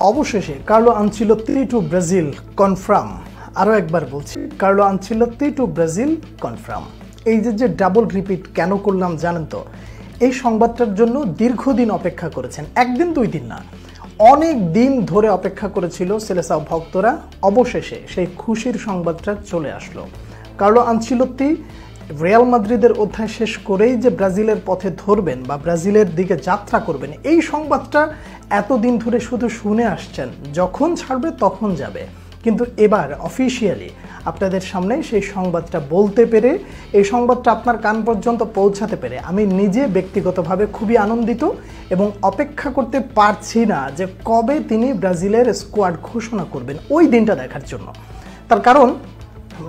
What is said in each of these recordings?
অবশেষে Carlo Ancelotti to Brazil confirm. আরও একবার বলছি, Carlo Ancelotti to Brazil confirm. এই যে ডাবল রিপিট কেন করলাম জানেন তো? এই সংবাদটার জন্য দীর্ঘদিন অপেক্ষা করেছেন, একদিন দুই দিন না, অনেক দিন ধরে অপেক্ষা করেছিল সেলেসাও ভক্তরা। অবশেষে সেই খুশির সংবাদটা চলে আসলো। কার্লো আনচেলত্তি রিয়াল মাদ্রিদের অধ্যায় শেষ করেই যে ব্রাজিলের পথে ধরবেন বা ব্রাজিলের দিকে যাত্রা করবেন, এই সংবাদটা এতদিন ধরে শুধু শুনে আসছেন, যখন ছাড়বে তখন যাবে। কিন্তু এবার অফিসিয়ালি আপনাদের সামনে সেই সংবাদটা বলতে পেরে, এই সংবাদটা আপনার কান পর্যন্ত পৌঁছাতে পেরে আমি নিজে ব্যক্তিগতভাবে খুবই আনন্দিত এবং অপেক্ষা করতে পারছি না যে কবে তিনি ব্রাজিলের স্কোয়াড ঘোষণা করবেন ওই দিনটা দেখার জন্য। তার কারণ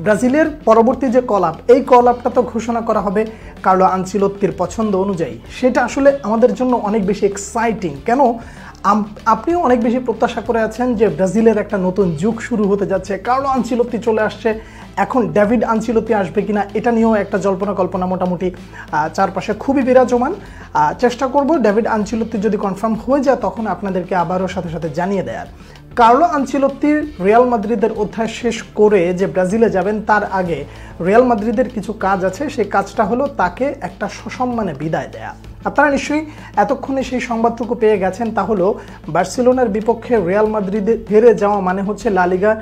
ব্রাজিলের পরবর্তী যে কল আপ, এই কল আপটা তো ঘোষণা করা হবে কার্লো আনচেলত্তির পছন্দ অনুযায়ী। সেটা আসলে আমাদের জন্য অনেক বেশি এক্সাইটিং। কেন? আপনিও অনেক বেশি প্রত্যাশা করে আছেন যে ব্রাজিলের একটা নতুন যুগ শুরু হতে যাচ্ছে, কার্লো আনচেলত্তি চলে আসছে। এখন ডেভিড আনচেলত্তি আসবে কিনা এটা নিয়েও একটা জল্পনা কল্পনা মোটামুটি চারপাশে খুবই বিরাজমান। চেষ্টা করব ডেভিড আনচেলত্তি যদি কনফার্ম হয়ে যায় তখন আপনাদেরকে আবারও সাথে সাথে জানিয়ে দেয়ার। কার্লো আনচেলত্তি রিয়াল মাদ্রিদের অধ্যায় শেষ করে যে ব্রাজিলে যাবেন, তার আগে রিয়াল মাদ্রিদের কিছু কাজ আছে। সেই কাজটা হলো তাকে একটা সসম্মানে বিদায় দেয়া। আপনারা নিশ্চয়ই এতক্ষণে সেই সংবাদটুকু পেয়ে গেছেন, তা হলো বার্সেলোনার বিপক্ষে রিয়াল মাদ্রিদে হেরে যাওয়া মানে হচ্ছে লা লিগা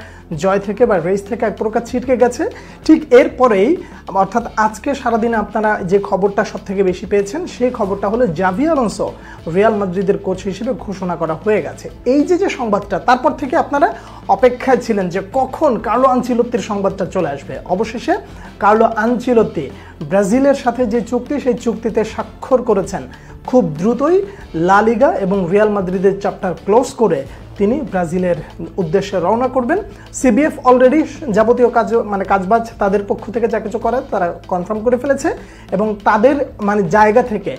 জয় থেকে বা রেস থেকে এক প্রকার ছিটকে গেছে। ঠিক এরপরেই অর্থাৎ আজকে সারাদিনে আপনারা যে খবরটা সব থেকে বেশি পেয়েছেন, সেই খবরটা হলো জাভি আলোনসো রিয়াল মাদ্রিদের কোচ হিসেবে ঘোষণা করা হয়ে গেছে। এই যে সংবাদটা, তারপর থেকে আপনারা অপেক্ষায় ছিলেন যে কখন কার্লো আনচেলত্তির সংবাদটা চলে আসবে। অবশেষে কার্লো আনচেলত্তি ব্রাজিলের সাথে যে চুক্তি, সেই চুক্তিতে স্বাক্ষর করেছেন। খুব দ্রুতই লা লিগা এবং রিয়াল মাদ্রিদের চ্যাপ্টার ক্লোজ করে তিনি ব্রাজিলের উদ্দেশ্যে রওনা করবেন। সিবিএফ অলরেডি যাবতীয় কাজবাজ তাদের পক্ষ থেকে যা কিছু করে তারা কনফার্ম করে ফেলেছে এবং তাদের জায়গা থেকে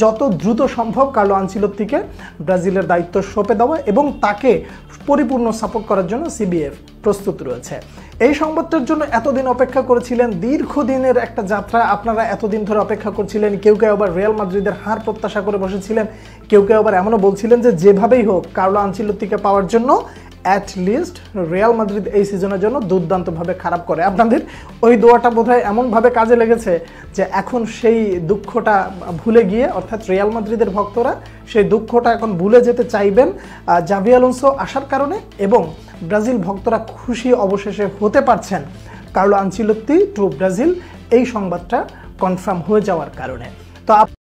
যত দ্রুত সম্ভব কার্লো আনচেলত্তিকে ব্রাজিলের দায়িত্ব সঁপে দেওয়া এবং তাকে পরিপূর্ণ সাপোর্ট করার জন্য সিবিএফ প্রস্তুত রয়েছে। এই সংবাদটার জন্য এতদিন অপেক্ষা করেছিলেন, দীর্ঘদিনের একটা যাত্রা। আপনারা এতদিন ধরে অপেক্ষা করছিলেন, কেউ কেউ আবার রিয়াল মাদ্রিদের হার প্রত্যাশা করে বসেছিলেন, কেউ কেউ আবার এমনও বলছিলেন যে যেভাবেই হোক কার্লো আনচেলত্তিকে পাওয়ার জন্য অ্যাটলিস্ট রিয়াল মাদ্রিদ এই সিজনের জন্য দুর্দান্তভাবে খারাপ করে। আপনাদের ওই দোয়াটা বোধহয় এমনভাবে কাজে লেগেছে যে এখন সেই দুঃখটা ভুলে গিয়ে, অর্থাৎ রিয়াল মাদ্রিদের ভক্তরা সেই দুঃখটা এখন ভুলে যেতে চাইবেন জাভি আলোনসো আসার কারণে, এবং ব্রাজিল ভক্তরা খুশি অবশেষে হতে পারছেন কার্লো আনচেলত্তি টু ব্রাজিল এই সংবাদটা কনফার্ম হয়ে যাওয়ার কারণে। তো